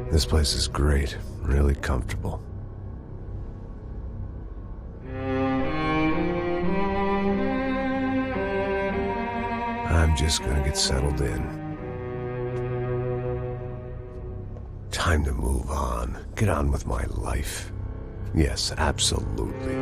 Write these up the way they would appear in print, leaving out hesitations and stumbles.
This place is great, really comfortable. I'm just gonna get settled in. Time to move on. Get on with my life. Yes, absolutely.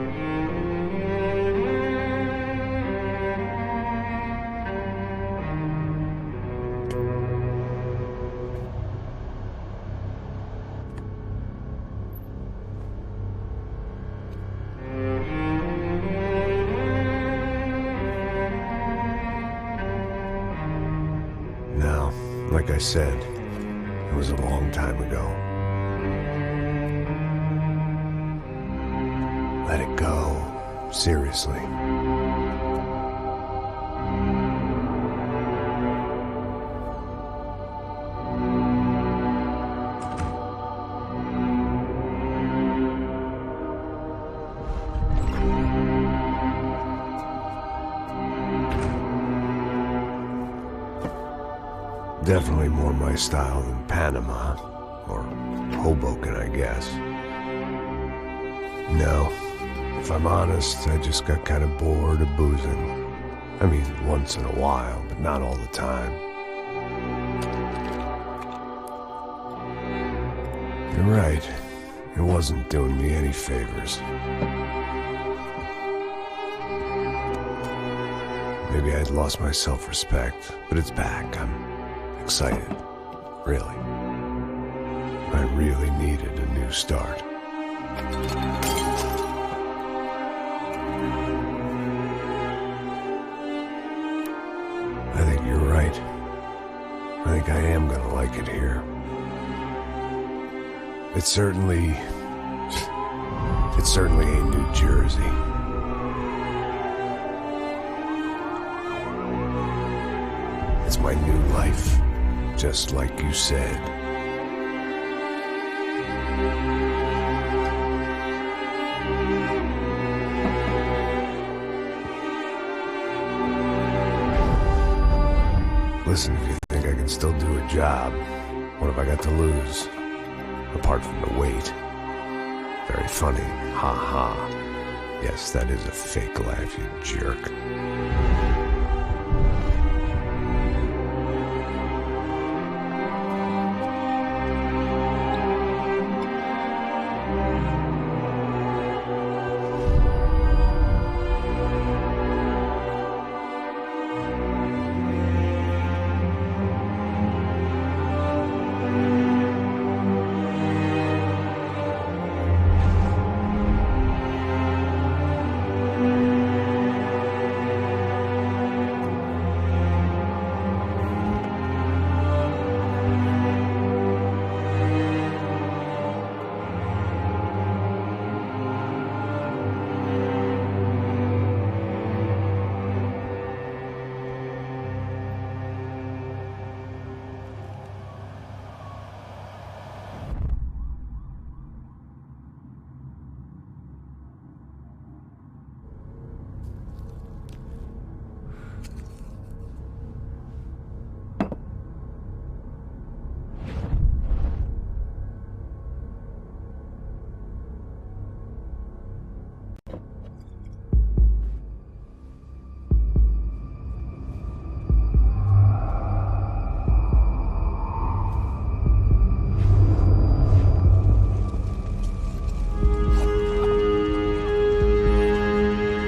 Now, like I said, it was a long time ago. Let it go. Seriously. Definitely more my style than Panama, or Hoboken, I guess. No, if I'm honest, I just got kind of bored of boozing. I mean, once in a while, but not all the time. You're right, it wasn't doing me any favors. Maybe I'd lost my self-respect, but it's back. I'm excited, really. I really needed a new start. I think you're right. I think I am gonna like it here. It's certainly ain't New Jersey. It's my new life. Just like you said. Listen, if you think I can still do a job, what have I got to lose? Apart from the weight. Very funny. Ha ha. Yes, that is a fake laugh, you jerk.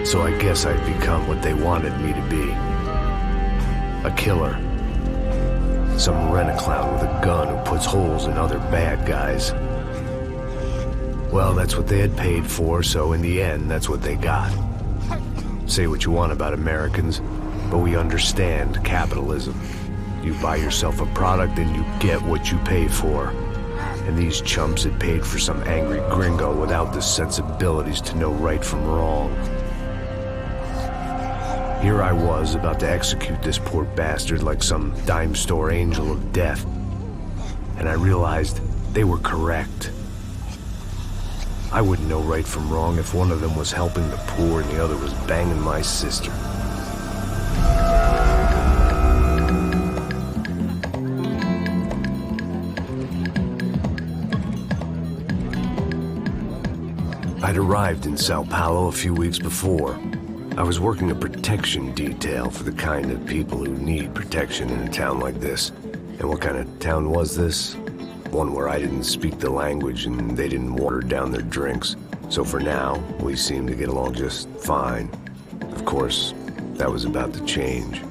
So I guess I'd become what they wanted me to be. A killer. Some rent-a-clown with a gun who puts holes in other bad guys. Well, that's what they had paid for, so in the end, that's what they got. Say what you want about Americans, but we understand capitalism. You buy yourself a product and you get what you pay for. And these chumps had paid for some angry gringo without the sensibilities to know right from wrong. Here I was, about to execute this poor bastard like some dime store angel of death. And I realized they were correct. I wouldn't know right from wrong if one of them was helping the poor and the other was banging my sister. I'd arrived in Sao Paulo a few weeks before. I was working a protection detail for the kind of people who need protection in a town like this. And what kind of town was this? One where I didn't speak the language and they didn't water down their drinks. So for now, we seemed to get along just fine. Of course, that was about to change.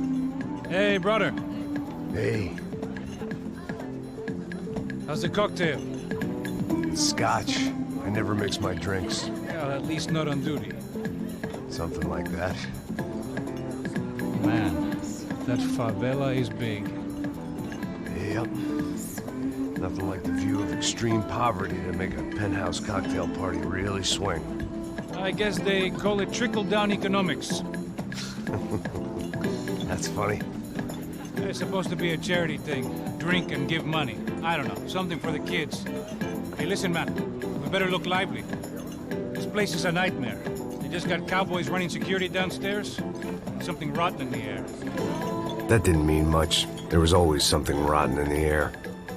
Hey, brother. Hey. How's the cocktail? Scotch. I never mix my drinks. Well, at least not on duty. Something like that. Man, that favela is big. Yep. Nothing like the view of extreme poverty to make a penthouse cocktail party really swing. I guess they call it trickle-down economics. That's funny. It's supposed to be a charity thing. Drink and give money. I don't know, something for the kids. Hey, listen, man. We better look lively. This place is a nightmare. They just got cowboys running security downstairs. Something rotten in the air. That didn't mean much. There was always something rotten in the air.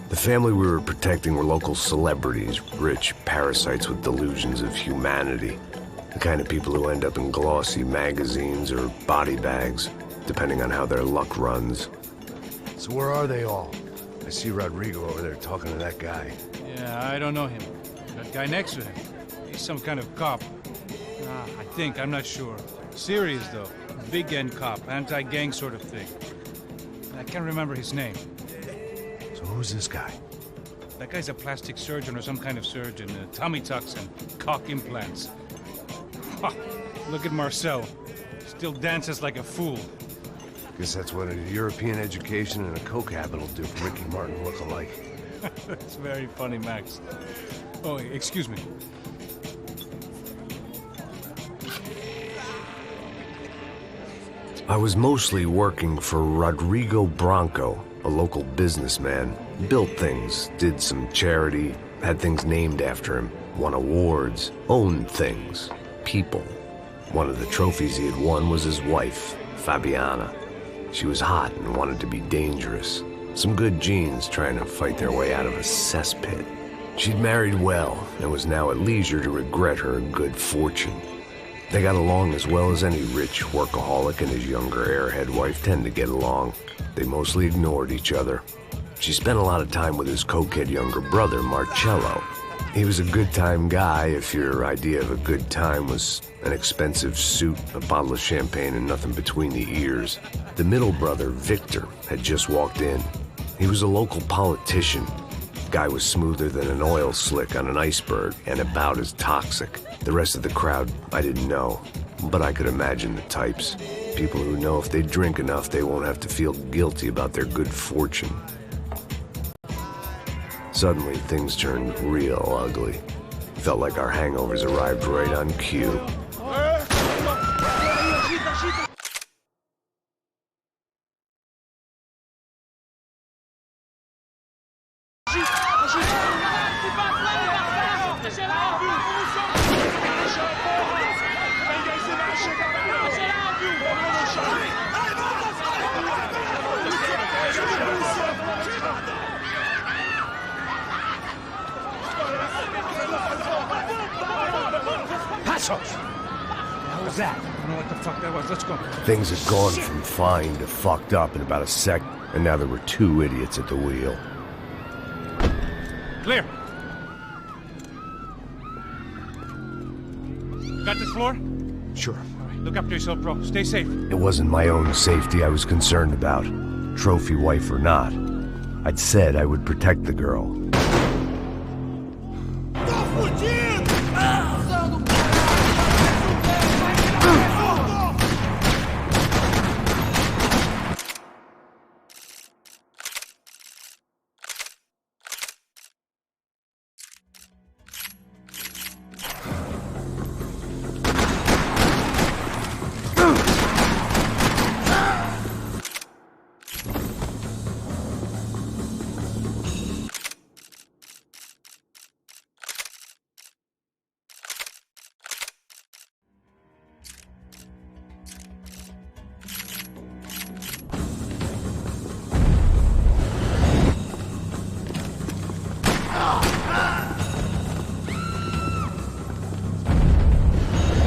The family we were protecting were local celebrities, rich parasites with delusions of humanity. The kind of people who end up in glossy magazines or body bags, depending on how their luck runs. So where are they all? I see Rodrigo over there talking to that guy. Yeah, I don't know him. That guy next to him, he's some kind of cop. I think, I'm not sure. Serious, though. Big end cop, anti-gang sort of thing. I can't remember his name. So who's this guy? That guy's a plastic surgeon or some kind of surgeon. Tummy tucks and cock implants. Ha! Look at Marcel. Still dances like a fool. Guess that's what a European education and a coke habit will do for Ricky Martin look alike. That's very funny, Max. Oh, excuse me. I was mostly working for Rodrigo Branco, a local businessman. Built things, did some charity, had things named after him, won awards, owned things, people. One of the trophies he had won was his wife, Fabiana. She was hot and wanted to be dangerous. Some good genes trying to fight their way out of a cesspit. She'd married well and was now at leisure to regret her good fortune. They got along as well as any rich workaholic and his younger airhead wife tend to get along. They mostly ignored each other. She spent a lot of time with his cokehead younger brother, Marcello. He was a good-time guy if your idea of a good time was an expensive suit, a bottle of champagne, and nothing between the ears. The middle brother, Victor, had just walked in. He was a local politician. Guy was smoother than an oil slick on an iceberg and about as toxic. The rest of the crowd, I didn't know, but I could imagine the types. People who know if they drink enough, they won't have to feel guilty about their good fortune. Suddenly, things turned real ugly. Felt like our hangovers arrived right on cue. What was that? I don't know what the fuck that was. Let's go. Things had gone from fine to fucked up in about a sec, and now there were two idiots at the wheel. Clear. Got this floor? Sure. All right, look after yourself, bro. Stay safe. It wasn't my own safety I was concerned about, trophy wife or not. I'd said I would protect the girl.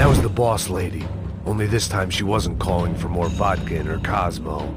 That was the boss lady. Only this time she wasn't calling for more vodka in her Cosmo.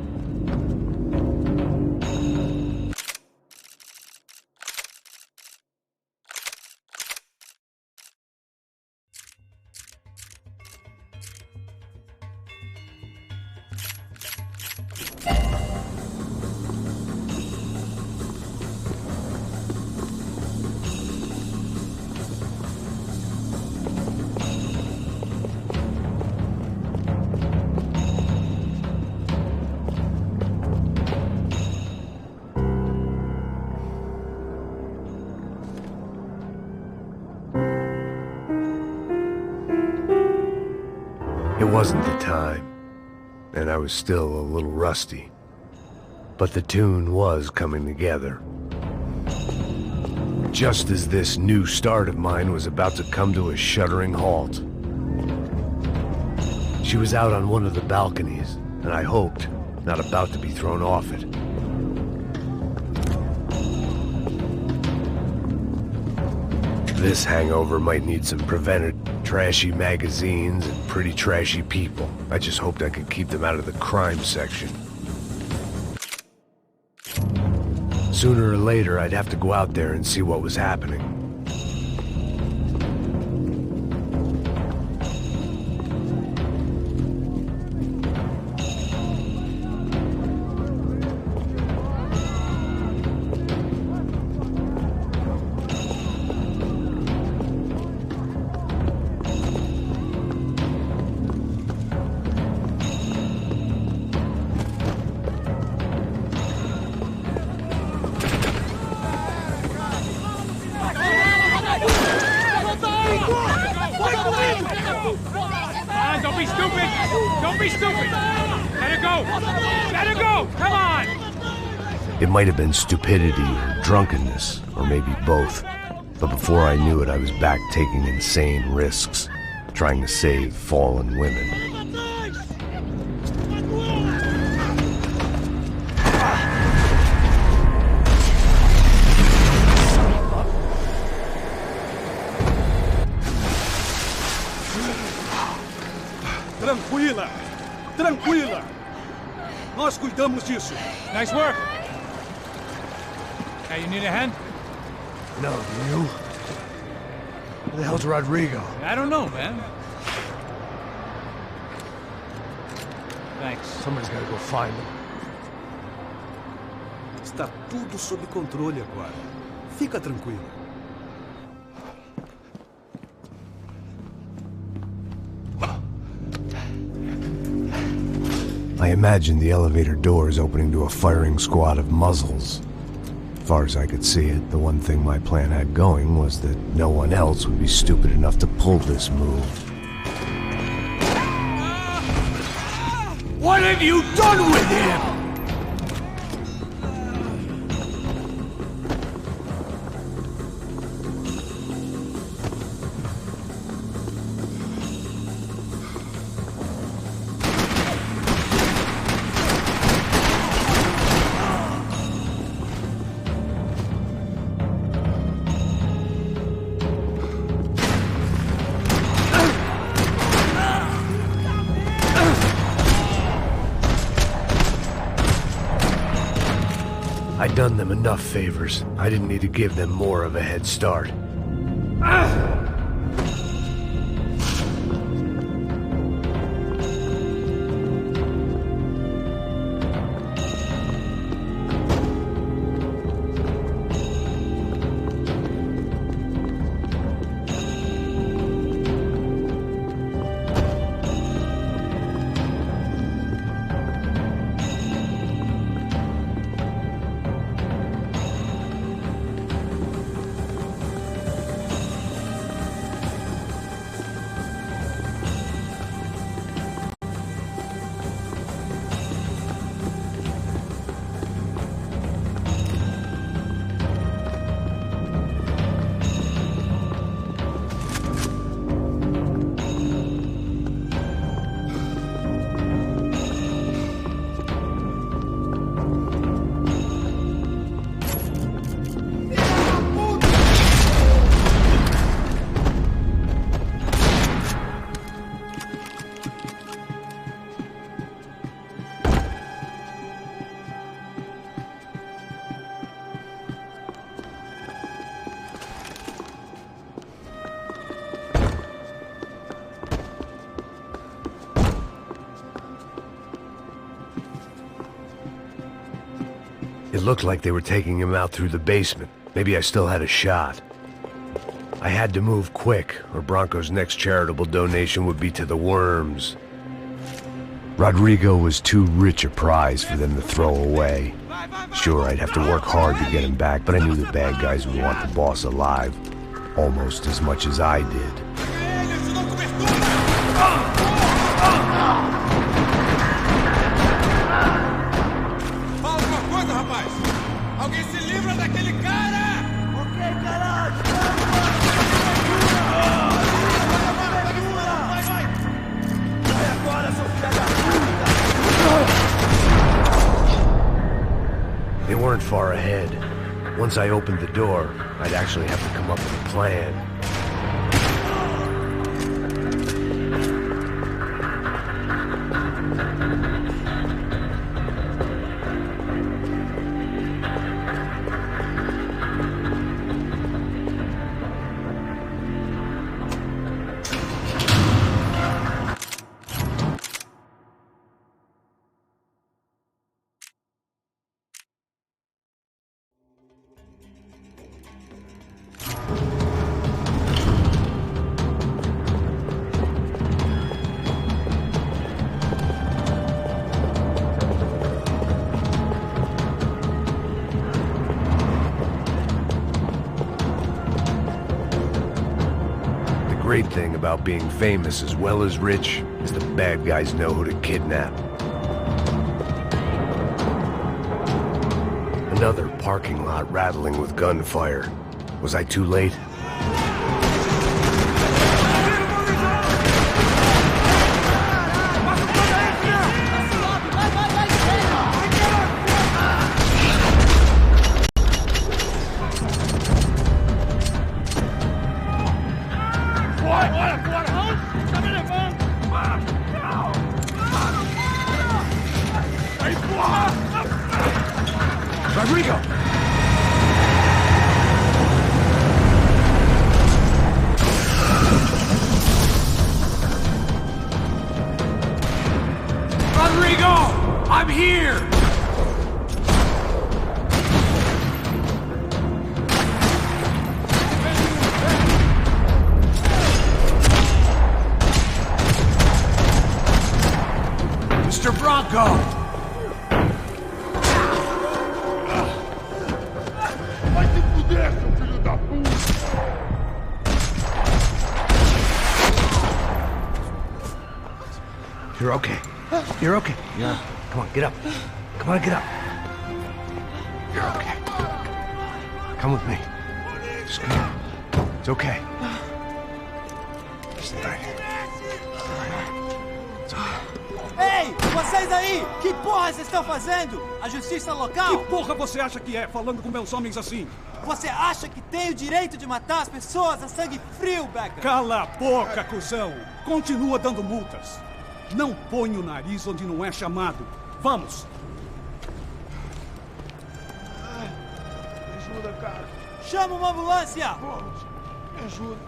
It wasn't the time, and I was still a little rusty. But the tune was coming together. Just as this new start of mine was about to come to a shuddering halt. She was out on one of the balconies, and I hoped not about to be thrown off it. This hangover might need some prevented trashy magazines and pretty trashy people. I just hoped I could keep them out of the crime section. Sooner or later, I'd have to go out there and see what was happening. Don't be stupid! Don't be stupid! Let her go! Let her go! Come on! It might have been stupidity or drunkenness, or maybe both. But before I knew it, I was back taking insane risks, trying to save fallen women. Tranquila! Tranquila! Nós cuidamos disso. Nice work! Hey, you need a hand? No, you? Where the hell's Rodrigo? I don't know, man. Thanks. Somebody's gotta go find him. Está tudo sob controle agora. Fica tranquila. I imagined the elevator doors opening to a firing squad of muzzles. As far as I could see it, the one thing my plan had going was that no one else would be stupid enough to pull this move. What have you done with him? I'd done them enough favors. I didn't need to give them more of a head start. It looked like they were taking him out through the basement. Maybe I still had a shot. I had to move quick, or Bronco's next charitable donation would be to the worms. Rodrigo was too rich a prize for them to throw away. Sure, I'd have to work hard to get him back, but I knew the bad guys would want the boss alive, almost as much as I did. Fala uma coisa, rapaz! Alguém se livra daquele cara! Ok, caralho! Vai agora, seu filho da puta! They weren't far ahead. Once I opened the door, I'd actually have to come up with a plan. The great thing about being famous as well as rich is the bad guys know who to kidnap. Another parking lot rattling with gunfire. Was I too late? Rodrigo! Rodrigo! I'm here! Mr. Bronco! You're okay. You're okay. Yeah. Come on, get up. Come on, get up. You're okay. Come with me. Just come on. It's okay. It's all right. It's okay. Ei, vocês aí! Que porra vocês estão fazendo? A justiça local? Que porra você acha que é, falando com meus homens assim? Você acha que tem o direito de matar as pessoas a sangue frio, Becker? Cala a boca, cuzão! Continua dando multas. Não põe o nariz onde não é chamado. Vamos! Me ajuda, cara. Chama uma ambulância! Me ajuda.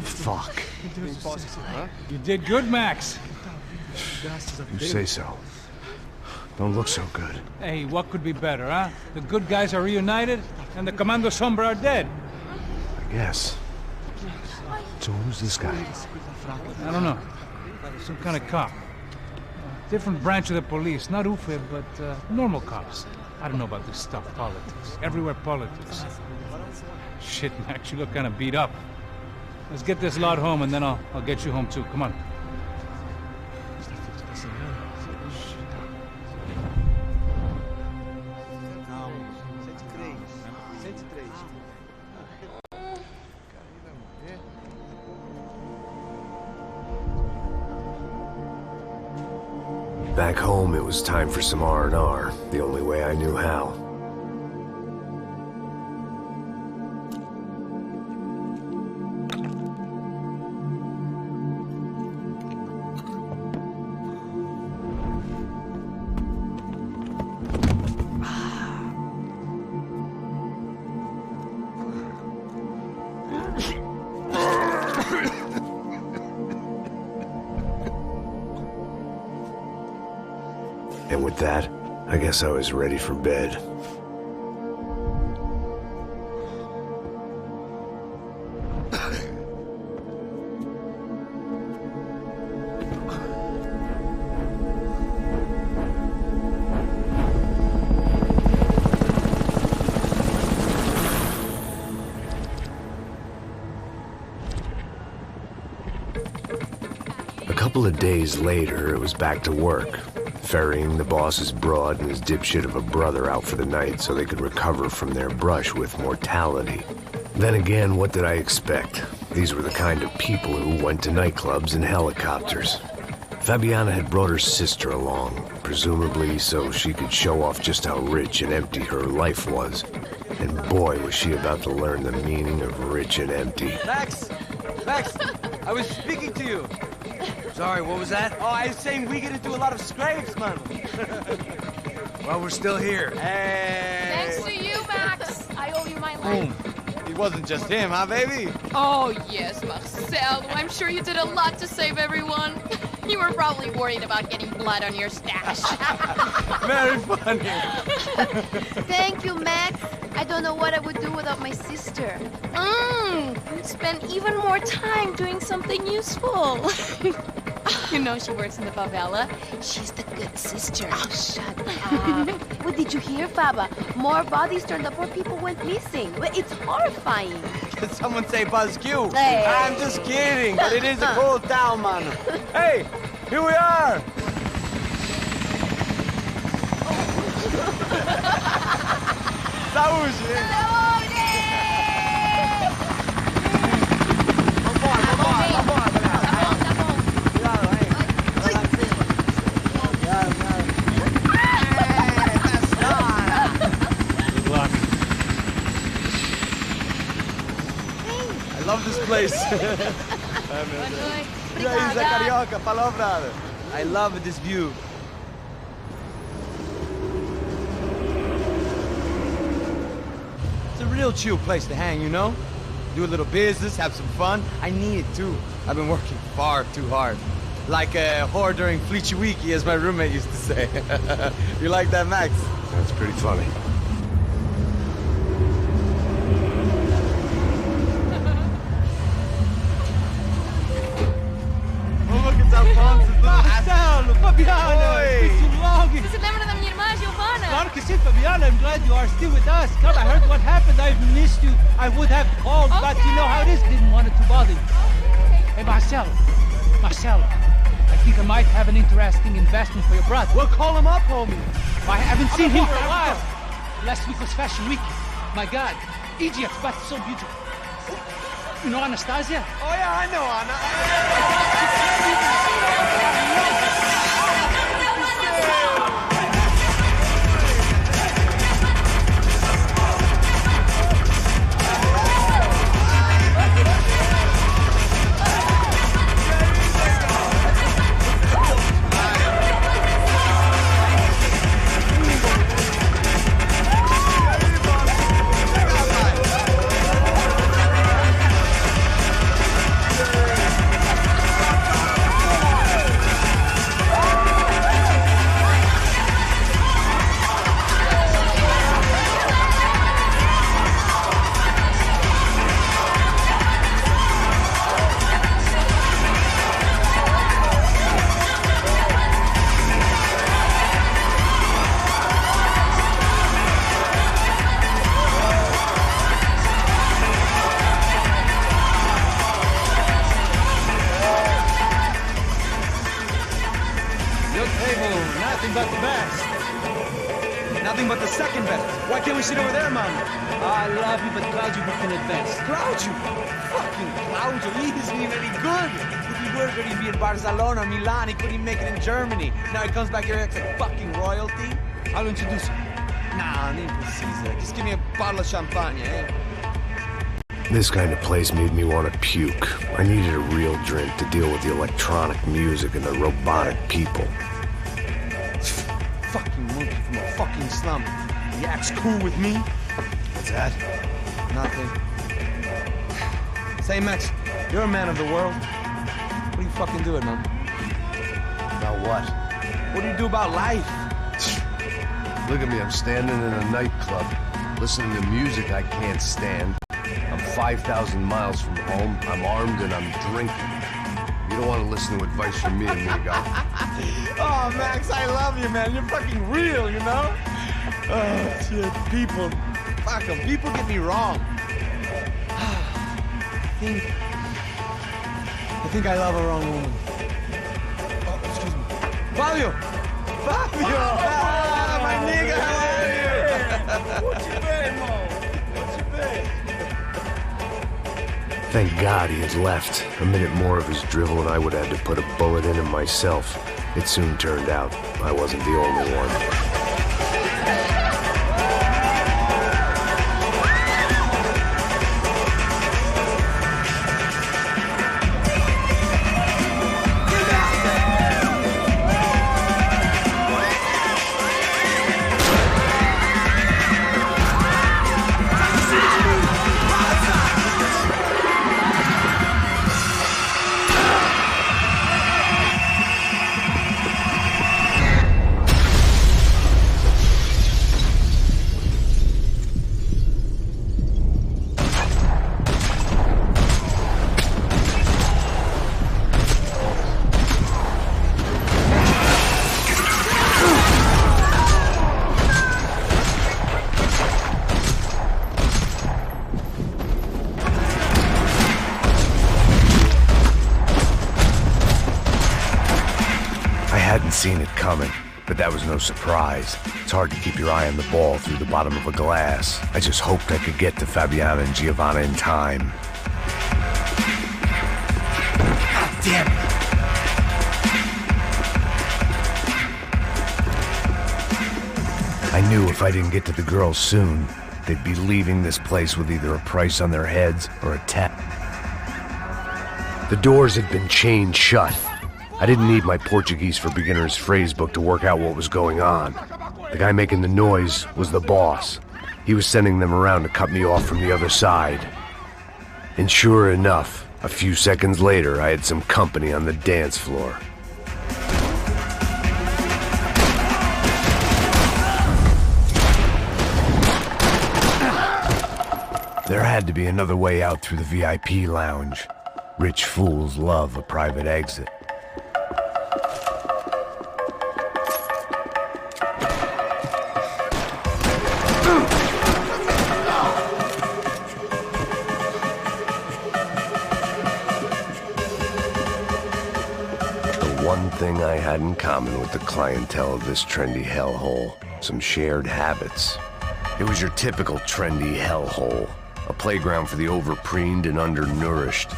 Fuck. You did good, Max. You say so. Don't look so good. Hey, what could be better, huh? The good guys are reunited, and the Commando Sombra are dead. I guess. So who's this guy? I don't know. Some kind of cop. Different branch of the police. Not UFE, but normal cops. I don't know about this stuff, politics. Everywhere politics. Shit, Max, you look kind of beat up. Let's get this lot home, and then I'll get you home, too. Come on. Back home, it was time for some R&R, the only way I knew how. And with that, I guess I was ready for bed. A couple of days later, it was back to work, ferrying the boss's broad and his dipshit of a brother out for the night so they could recover from their brush with mortality. Then again, what did I expect? These were the kind of people who went to nightclubs in helicopters. Fabiana had brought her sister along, presumably so she could show off just how rich and empty her life was. And boy, was she about to learn the meaning of rich and empty. Max! Max! I was speaking to you. Sorry, what was that? Oh, I was saying we get into a lot of scrapes, man. Well, we're still here. Hey! Thanks to you, Max. I owe you my life. It wasn't just him, huh, baby? Oh, yes, Marcel. I'm sure you did a lot to save everyone. You were probably worried about getting blood on your stash. Very funny. Thank you, Max. I don't know what I would do without my sister. You'd spend even more time doing something useful. You know she works in the favela. She's the good sister. Oh, shut up. What did you hear, Faba? More bodies turned up, more people went missing. It's horrifying. Did someone say Buzz Q? Hey. I'm just kidding, but it is a cool town, man. Hey, here we are. Saúde! I love this place. Carioca, palavra. I love this view. It's a real chill place to hang, you know? Do a little business, have some fun. I need it too. I've been working far too hard. Like a whore during Fleechy Weeky, as my roommate used to say. You like that, Max? That's pretty funny. Marcelo, Fabiana, it's been too long. Você lembra da minha irmã, Giovanna? Claro que sim, Fabiana. I'm glad you are still with us. Come, I heard what happened. I've missed you. I would have called, but you know how it is. Didn't want it to bother you. Hey, Marcelo. I think I might have an interesting investment for your brother. Well, call him up, homie. I haven't seen him for a while. Last week was Fashion Week. My God, Egypt, but so beautiful. You know Anastasia? Oh, yeah, I know Anna. But the best. Nothing but the second best. Why can't we sit over there, man? I love you, but Claudio booked in advance. Claudio? Fucking Claudio, he isn't even any good. If he were good, he'd be in Barcelona, Milan, he couldn't make it in Germany. Now he comes back here and acts like fucking royalty. I'll introduce you. Nah, need precisa. Just give me a bottle of champagne, eh? This kind of place made me want to puke. I needed a real drink to deal with the electronic music and the robotic people. Fucking monkey from a fucking slum. He acts cool with me. What's that? Nothing. Say, Max, you're a man of the world. What do you fucking do it, man? About what? What do you do about life? Look at me, I'm standing in a nightclub, listening to music I can't stand. I'm 5,000 miles from home, I'm armed and I'm drinking. You don't want to listen to advice from me, amigo. Oh, Max, I love you, man. You're fucking real, you know? Oh, shit. People. Fuck them. People get me wrong. I think I love a wrong woman. Oh, excuse me. Fabio! Fabio! Ah, my nigga, how are you? What you been, Mo? What you been? Thank God he had left. A minute more of his drivel and I would have had to put a bullet in him myself. It soon turned out I wasn't the only one. Seen it coming, but that was no surprise. It's hard to keep your eye on the ball through the bottom of a glass. I just hoped I could get to Fabiana and Giovanna in time. God damn it! I knew if I didn't get to the girls soon, they'd be leaving this place with either a price on their heads or a tap. The doors had been chained shut. I didn't need my Portuguese for Beginners phrase book to work out what was going on. The guy making the noise was the boss. He was sending them around to cut me off from the other side. And sure enough, a few seconds later, I had some company on the dance floor. There had to be another way out through the VIP lounge. Rich fools love a private exit. One thing I had in common with the clientele of this trendy hellhole, some shared habits. It was your typical trendy hellhole, a playground for the overpreened and undernourished.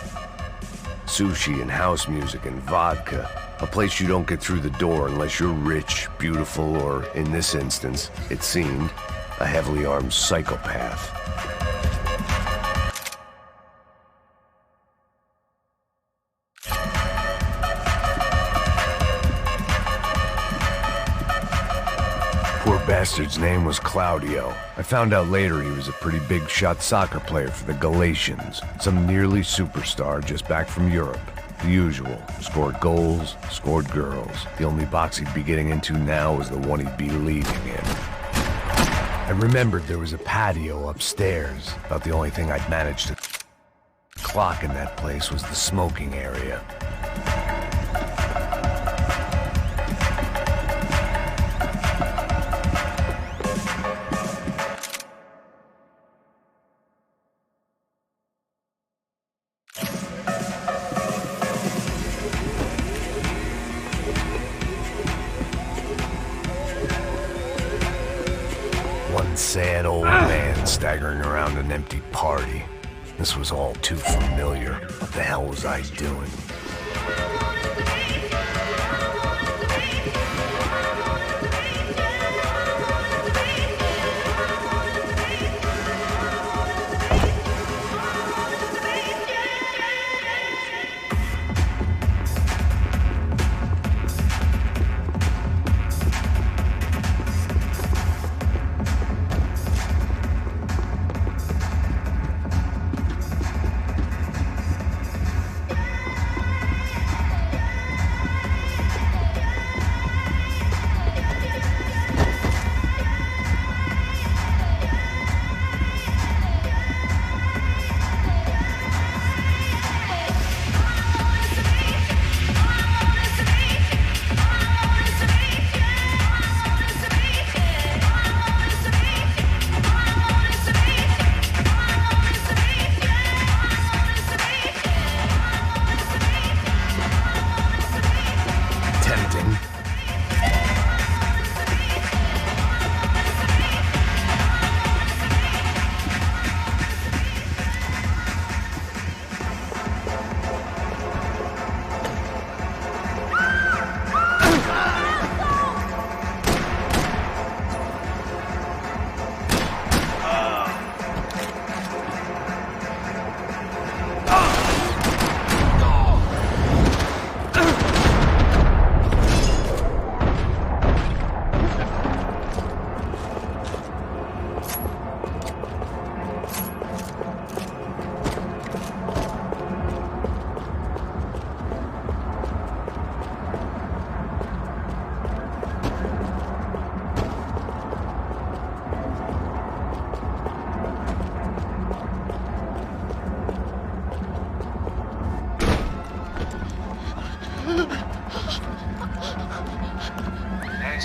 Sushi and house music and vodka, a place you don't get through the door unless you're rich, beautiful, or, in this instance, it seemed, a heavily armed psychopath. Bastard's name was Claudio. I found out later he was a pretty big shot soccer player for the Galatians. Some nearly superstar just back from Europe. The usual. Scored goals, scored girls. The only box he'd be getting into now was the one he'd be leaving in. I remembered there was a patio upstairs. About the only thing I'd managed to clock in that place was the smoking area. Sad old man staggering around an empty party. This was all too familiar. What the hell was I doing?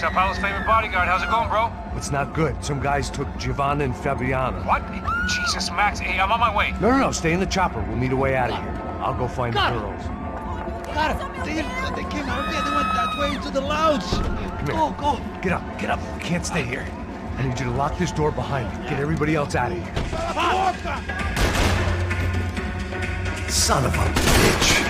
Sao Paulo's favorite bodyguard. How's it going, bro? It's not good. Some guys took Giovanna and Fabiana. What? Jesus, Max. Hey, I'm on my way. No, stay in the chopper. We'll need a way out of here. I'll go find the girls. Got it. They came out there. They went that way into the lounge. Go. Get up. We can't stay here. I need you to lock this door behind you. Get everybody else out of here. Son of a bitch.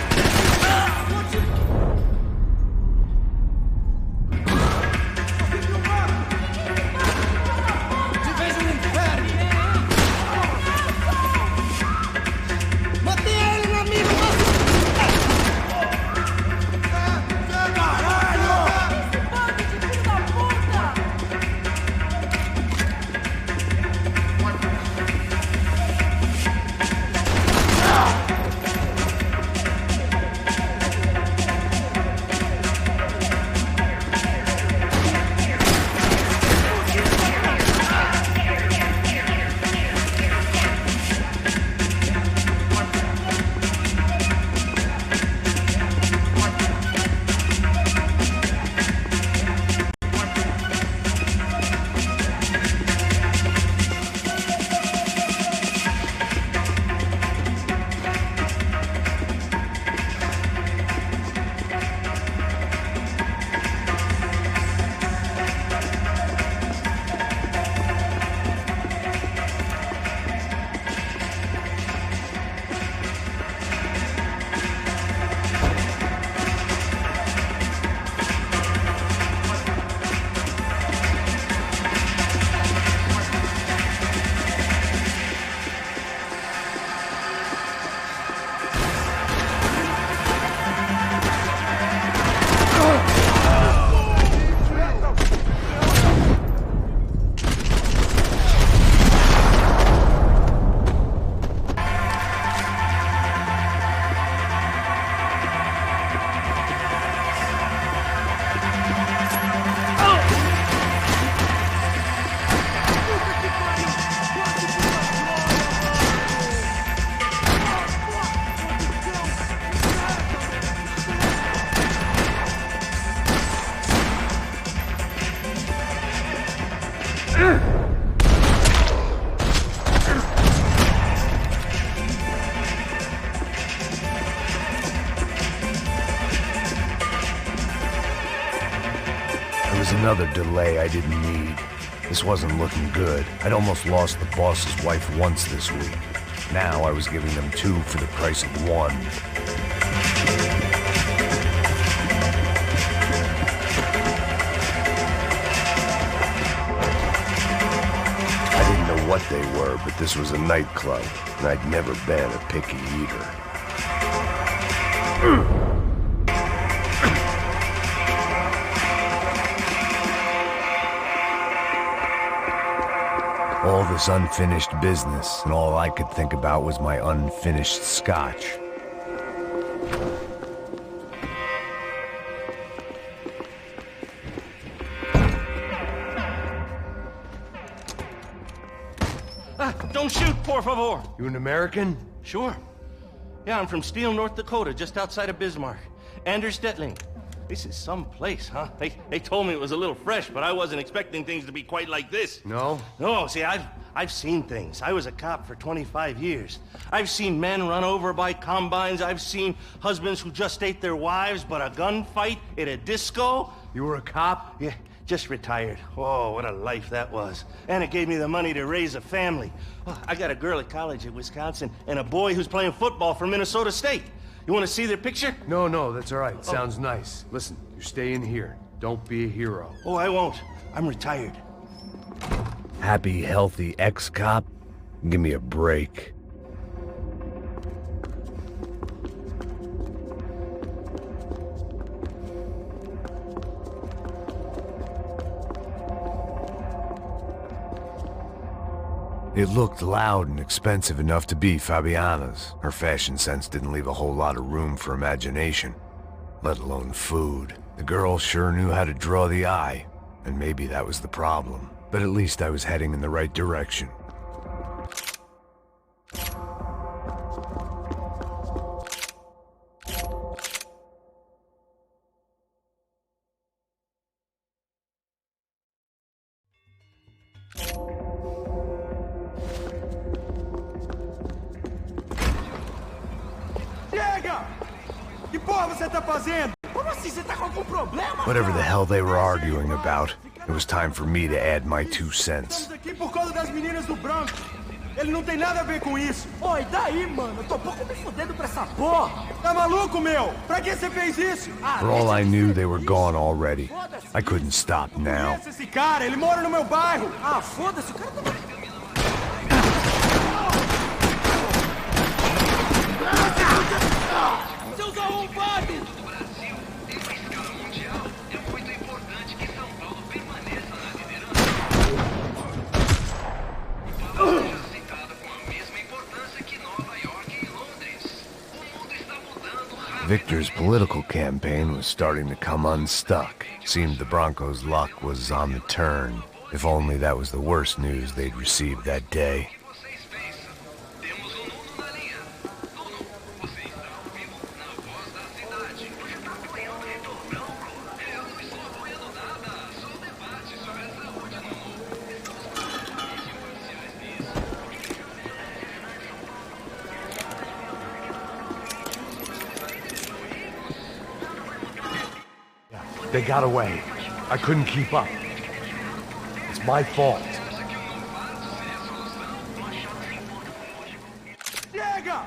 Another delay I didn't need. This wasn't looking good. I'd almost lost the boss's wife once this week. Now I was giving them two for the price of one. I didn't know what they were, but this was a nightclub, and I'd never been a picky eater. All this unfinished business, and all I could think about was my unfinished scotch. Don't shoot, por favor. You an American? Sure. Yeah, I'm from Steele, North Dakota, just outside of Bismarck. Anders Detling. This is some place, huh? They told me it was a little fresh, but I wasn't expecting things to be quite like this. No? No, see, I've seen things. I was a cop for 25 years. I've seen men run over by combines. I've seen husbands who just ate their wives, but a gunfight at a disco. You were a cop? Yeah, just retired. Oh, what a life that was. And it gave me the money to raise a family. Oh, I got a girl at college at Wisconsin and a boy who's playing football for Minnesota State. You want to see their picture? No, that's all right. Sounds nice. Listen, you stay in here. Don't be a hero. Oh, I won't. I'm retired. Happy, healthy ex-cop? Give me a break. It looked loud and expensive enough to be Fabiana's. Her fashion sense didn't leave a whole lot of room for imagination, let alone food. The girl sure knew how to draw the eye, and maybe that was the problem. But at least I was heading in the right direction. Que porra você tá fazendo? Como assim? Você tá com algum problema? Whatever the hell they were arguing about, it was time for me to add my 2 cents. Estamos aqui por causa das meninas do branco. Ele não tem nada a ver com isso. Oi, e daí, mano? Eu tô pouco me fudendo pra essa porra. Tá maluco, meu? Pra que você fez isso? For all I knew, they were gone already. I couldn't stop now. Conheço esse cara, ele mora no meu bairro. Ah, foda-se, o cara tá... Seus arrombados! Victor's political campaign was starting to come unstuck. Seemed the Broncos' luck was on the turn. If only that was the worst news they'd received that day. They got away. I couldn't keep up. It's my fault. Chega!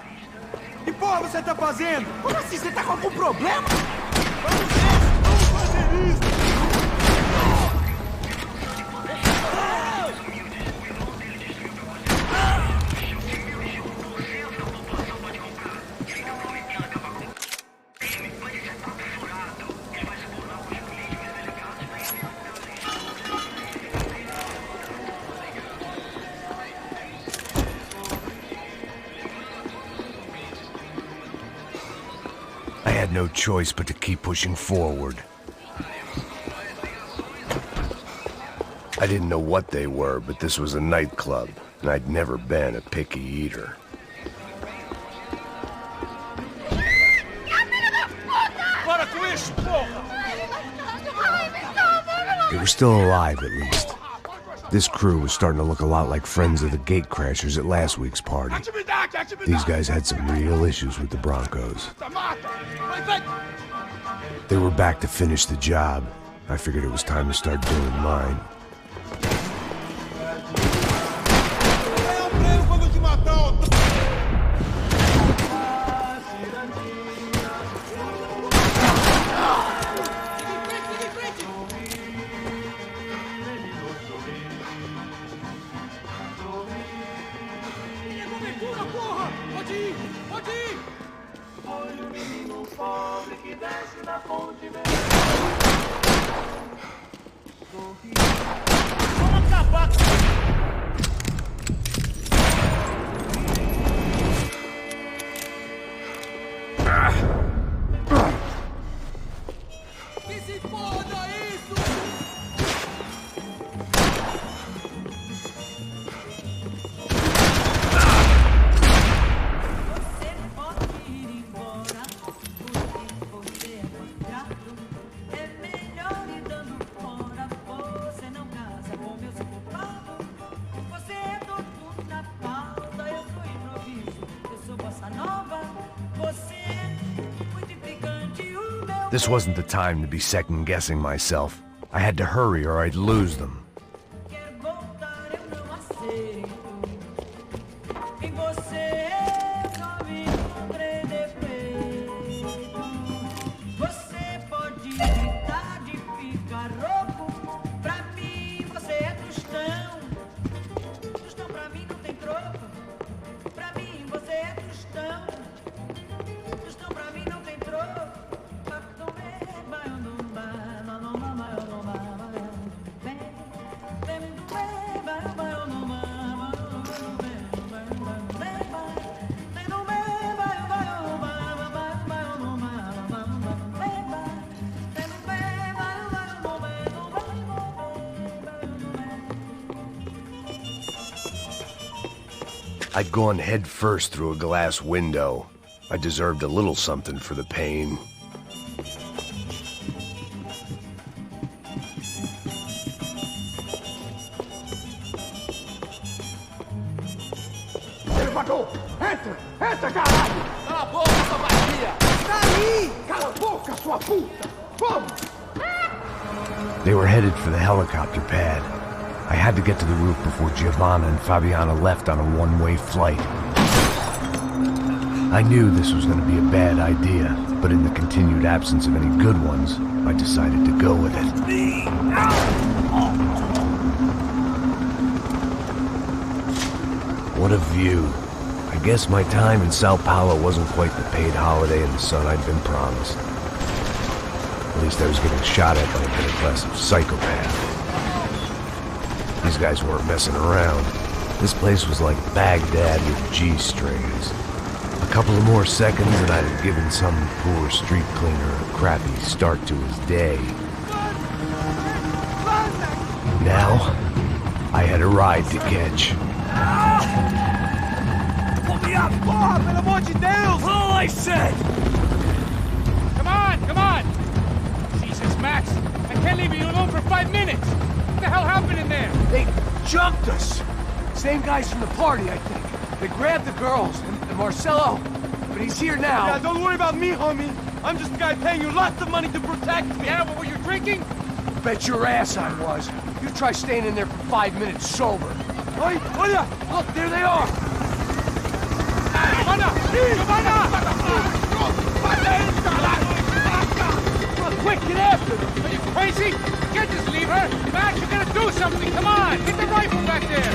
Que porra você tá fazendo? Como assim? Você tá com algum problema? Vamos fazer isso! I had no choice but to keep pushing forward. I didn't know what they were, but this was a nightclub, and I'd never been a picky eater. Para com isso, porra! They were still alive, at least. This crew was starting to look a lot like friends of the gatecrashers at last week's party. These guys had some real issues with the Broncos. They were back to finish the job. I figured it was time to start doing mine. This wasn't the time to be second-guessing myself. I had to hurry or I'd lose them. I'd gone head first through a glass window. I deserved a little something for the pain. Ele matou! Entra! Entra, caralho! Cala a boca, essa vadia! Tá aí! Cala a boca, sua puta! Vamos! They were headed for the helicopter pad. I had to get to the roof before Giovanna and Fabiana left on a one-way flight. I knew this was going to be a bad idea, but in the continued absence of any good ones, I decided to go with it. What a view. I guess my time in Sao Paulo wasn't quite the paid holiday in the sun I'd been promised. At least I was getting shot at by a middle-class psychopath. These guys weren't messing around. This place was like Baghdad with G-strings. A couple of more seconds and I'd have given some poor street cleaner a crappy start to his day. Now, I had a ride to catch. Pull me up! Porra, pelo amor de Deus! All I said! Come on, come on! Jesus, Max, I can't leave you alone for 5 minutes! What the hell happened in there? They jumped us! Same guys from the party, I think. They grabbed the girls, and Marcelo, but he's here now. Yeah, don't worry about me, homie. I'm just a guy paying you lots of money to protect me. Yeah, but were you drinking? Bet your ass I was. You try staying in there for 5 minutes sober. Oi, olha! Look, there they are! Giovanna! Giovanna! Come on, quick, get after them! Are you crazy? You can't just leave her! Max, you gotta do something! Come on! Get the rifle back there!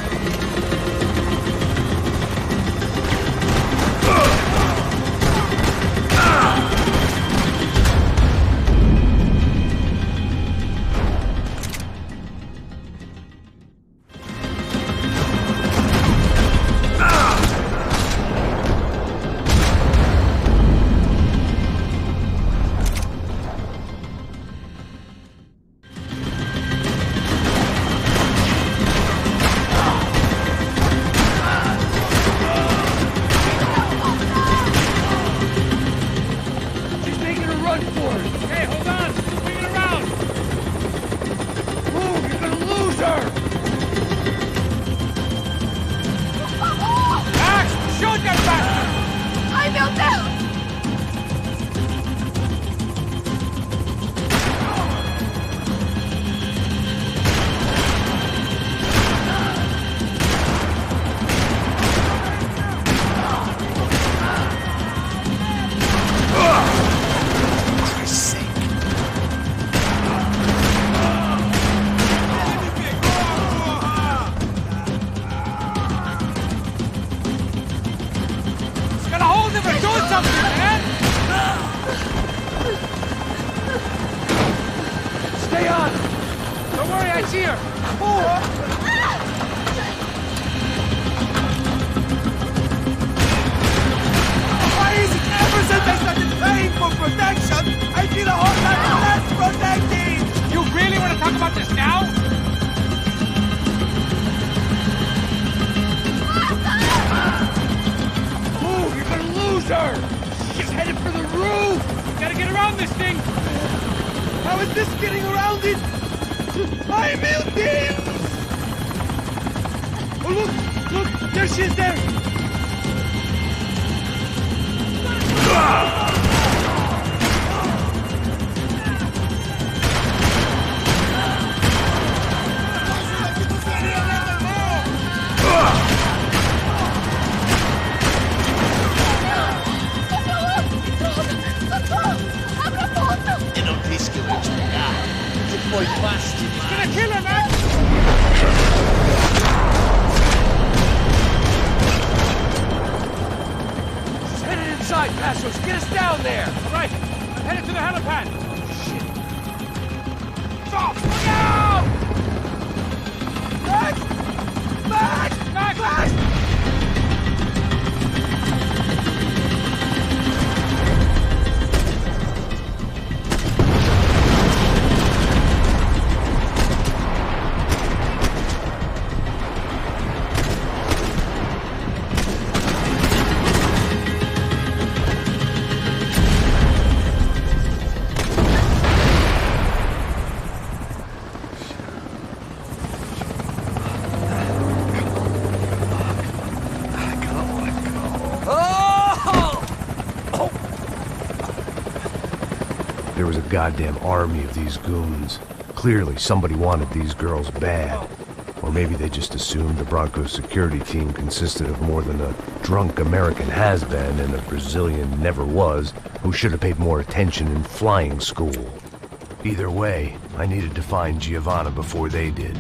there was a goddamn army of these goons. Clearly, somebody wanted these girls bad. Or maybe they just assumed the Broncos security team consisted of more than a drunk American has-been and a Brazilian never-was who should have paid more attention in flying school. Either way, I needed to find Giovanna before they did.